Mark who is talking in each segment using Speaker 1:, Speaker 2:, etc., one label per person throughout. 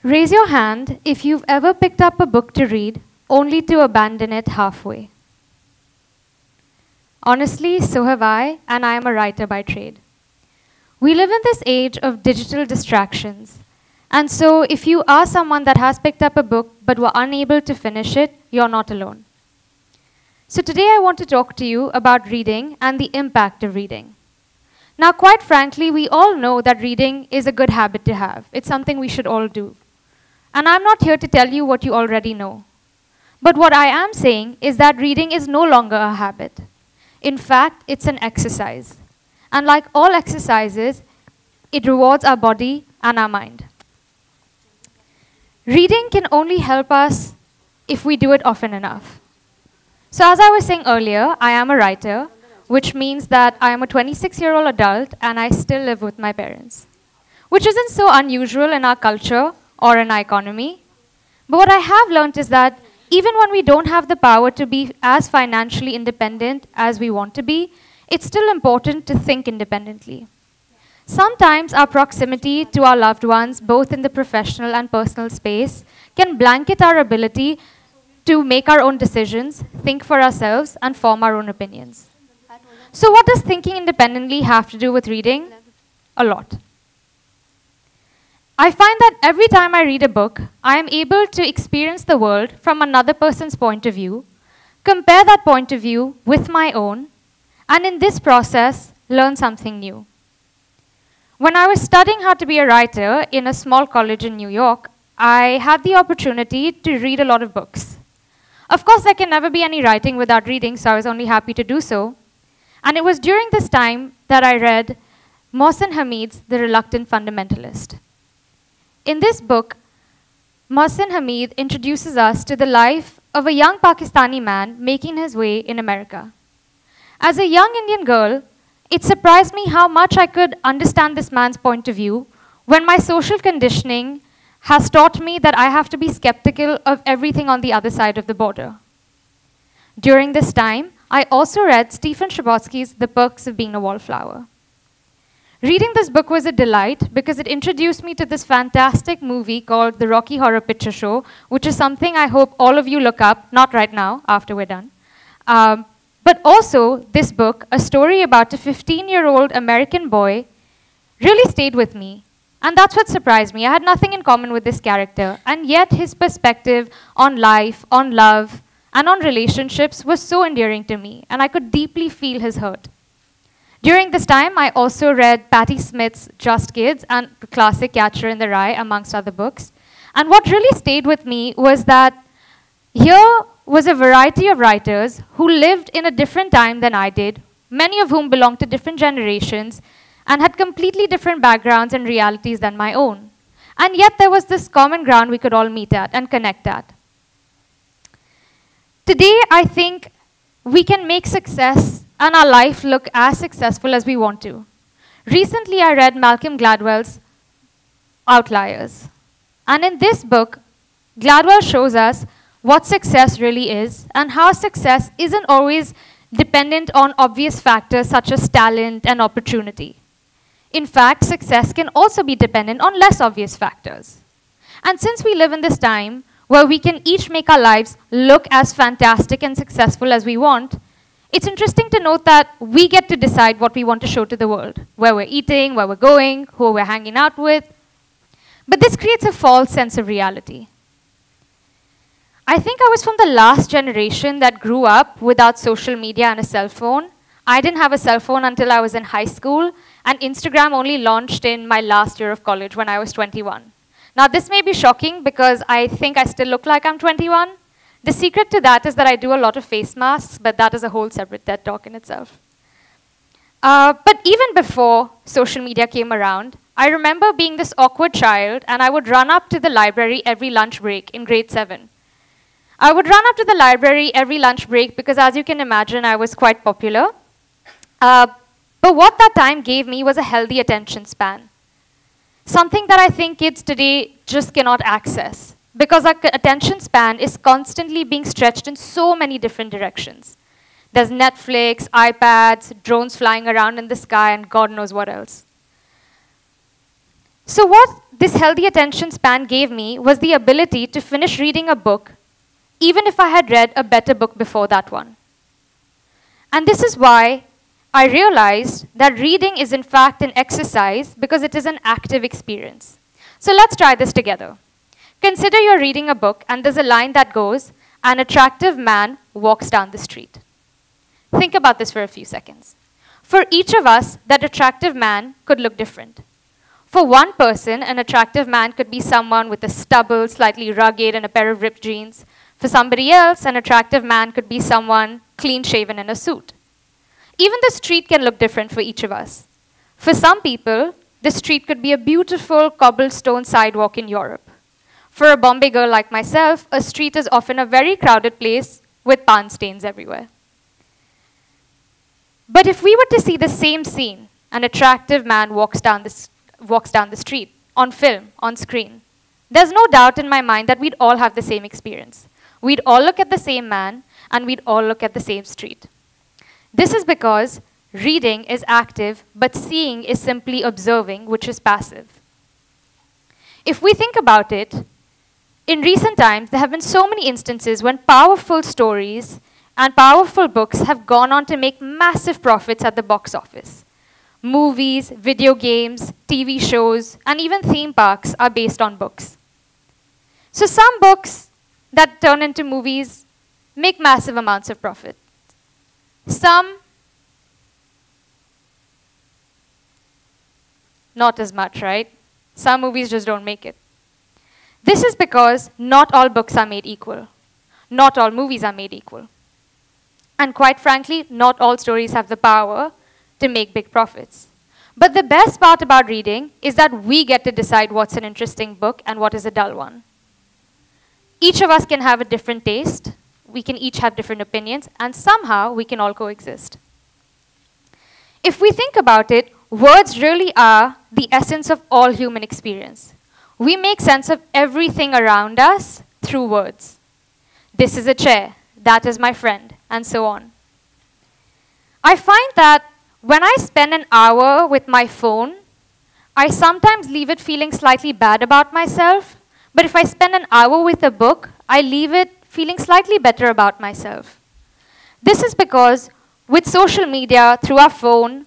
Speaker 1: Raise your hand if you've ever picked up a book to read only to abandon it halfway. Honestly, so have I, and I am a writer by trade. We live in this age of digital distractions, and so if you are someone that has picked up a book but were unable to finish it, you're not alone. So today I want to talk to you about reading and the impact of reading. Now, quite frankly, we all know that reading is a good habit to have. It's something we should all do. And I'm not here to tell you what you already know. But what I am saying is that reading is no longer a habit. In fact, it's an exercise. And like all exercises, it rewards our body and our mind. Reading can only help us if we do it often enough. So as I was saying earlier, I am a writer, which means that I am a 26-year-old adult and I still live with my parents, which isn't so unusual in our culture or in our economy. But what I have learned is that even when we don't have the power to be as financially independent as we want to be, it's still important to think independently. Sometimes our proximity to our loved ones, both in the professional and personal space, can blanket our ability to make our own decisions, think for ourselves, and form our own opinions. So what does thinking independently have to do with reading? A lot. I find that every time I read a book, I am able to experience the world from another person's point of view, compare that point of view with my own, and in this process, learn something new. When I was studying how to be a writer in a small college in New York, I had the opportunity to read a lot of books. Of course, there can never be any writing without reading, so I was only happy to do so. And it was during this time that I read Mohsin Hamid's The Reluctant Fundamentalist. In this book, Mohsin Hamid introduces us to the life of a young Pakistani man making his way in America. As a young Indian girl, it surprised me how much I could understand this man's point of view when my social conditioning has taught me that I have to be skeptical of everything on the other side of the border. During this time, I also read Stephen Chbosky's The Perks of Being a Wallflower. Reading this book was a delight because it introduced me to this fantastic movie called The Rocky Horror Picture Show, which is something I hope all of you look up, not right now, after we're done. But also, this book, a story about a 15-year-old American boy, really stayed with me. And that's what surprised me. I had nothing in common with this character, and yet his perspective on life, on love, and on relationships was so endearing to me, and I could deeply feel his hurt. During this time, I also read Patti Smith's Just Kids and the classic Catcher in the Rye, amongst other books. And what really stayed with me was that here was a variety of writers who lived in a different time than I did, many of whom belonged to different generations and had completely different backgrounds and realities than my own. And yet there was this common ground we could all meet at and connect at. Today, I think we can make success and our life look as successful as we want to. Recently, I read Malcolm Gladwell's Outliers. And in this book, Gladwell shows us what success really is and how success isn't always dependent on obvious factors such as talent and opportunity. In fact, success can also be dependent on less obvious factors. And since we live in this time where we can each make our lives look as fantastic and successful as we want, it's interesting to note that we get to decide what we want to show to the world, where we're eating, where we're going, who we're hanging out with. But this creates a false sense of reality. I think I was from the last generation that grew up without social media and a cell phone. I didn't have a cell phone until I was in high school, and Instagram only launched in my last year of college when I was 21. Now, this may be shocking because I think I still look like I'm 21. The secret to that is that I do a lot of face masks, but that is a whole separate TED talk in itself. But even before social media came around, I remember being this awkward child, and I would run up to the library every lunch break in grade 7. I would run up to the library every lunch break because, as you can imagine, I was quite popular. But what that time gave me was a healthy attention span, something that I think kids today just cannot access, because our attention span is constantly being stretched in so many different directions. There's Netflix, iPads, drones flying around in the sky, and God knows what else. So what this healthy attention span gave me was the ability to finish reading a book, even if I had read a better book before that one. And this is why I realized that reading is in fact an exercise because it is an active experience. So let's try this together. Consider you're reading a book and there's a line that goes, "An attractive man walks down the street." Think about this for a few seconds. For each of us, that attractive man could look different. For one person, an attractive man could be someone with a stubble, slightly rugged, and a pair of ripped jeans. For somebody else, an attractive man could be someone clean-shaven in a suit. Even the street can look different for each of us. For some people, the street could be a beautiful cobblestone sidewalk in Europe. For a Bombay girl like myself, a street is often a very crowded place with pan stains everywhere. But if we were to see the same scene, an attractive man walks down the street, on film, on screen, there's no doubt in my mind that we'd all have the same experience. We'd all look at the same man, and we'd all look at the same street. This is because reading is active, but seeing is simply observing, which is passive. If we think about it, in recent times, there have been so many instances when powerful stories and powerful books have gone on to make massive profits at the box office. Movies, video games, TV shows, and even theme parks are based on books. So some books that turn into movies make massive amounts of profit. Some, not as much, right? Some movies just don't make it. This is because not all books are made equal. Not all movies are made equal. And quite frankly, not all stories have the power to make big profits. But the best part about reading is that we get to decide what's an interesting book and what is a dull one. Each of us can have a different taste. We can each have different opinions, and somehow we can all coexist. If we think about it, words really are the essence of all human experience. We make sense of everything around us through words. This is a chair, that is my friend, and so on. I find that when I spend an hour with my phone, I sometimes leave it feeling slightly bad about myself, but if I spend an hour with a book, I leave it feeling slightly better about myself. This is because with social media, through our phone,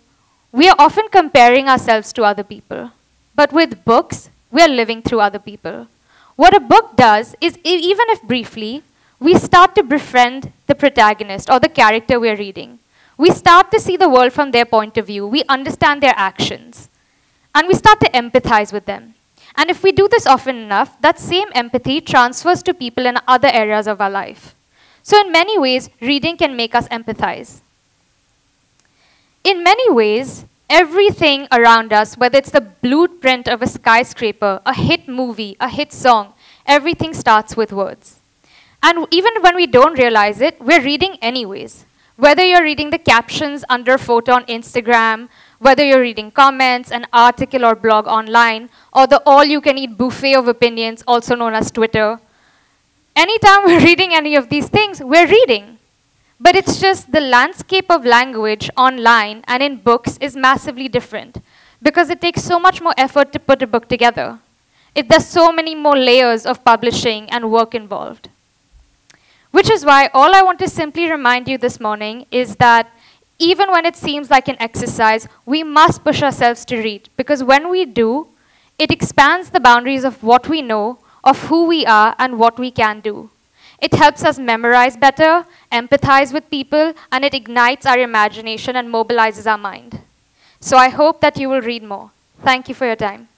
Speaker 1: we are often comparing ourselves to other people. But with books, we are living through other people. What a book does is, even if briefly, we start to befriend the protagonist or the character we're reading. We start to see the world from their point of view. We understand their actions. And we start to empathize with them. And if we do this often enough, that same empathy transfers to people in other areas of our life. So in many ways, reading can make us empathize. In many ways, everything around us, whether it's the blueprint of a skyscraper, a hit movie, a hit song, everything starts with words. And even when we don't realize it, we're reading anyways. Whether you're reading the captions under a photo on Instagram, whether you're reading comments, an article or blog online, or the all-you-can-eat buffet of opinions, also known as Twitter, anytime we're reading any of these things, we're reading. But it's just the landscape of language online and in books is massively different because it takes so much more effort to put a book together. There's so many more layers of publishing and work involved. Which is why all I want to simply remind you this morning is that even when it seems like an exercise, we must push ourselves to read, because when we do, it expands the boundaries of what we know, of who we are, and what we can do. It helps us memorize better, empathize with people, and it ignites our imagination and mobilizes our mind. So I hope that you will read more. Thank you for your time.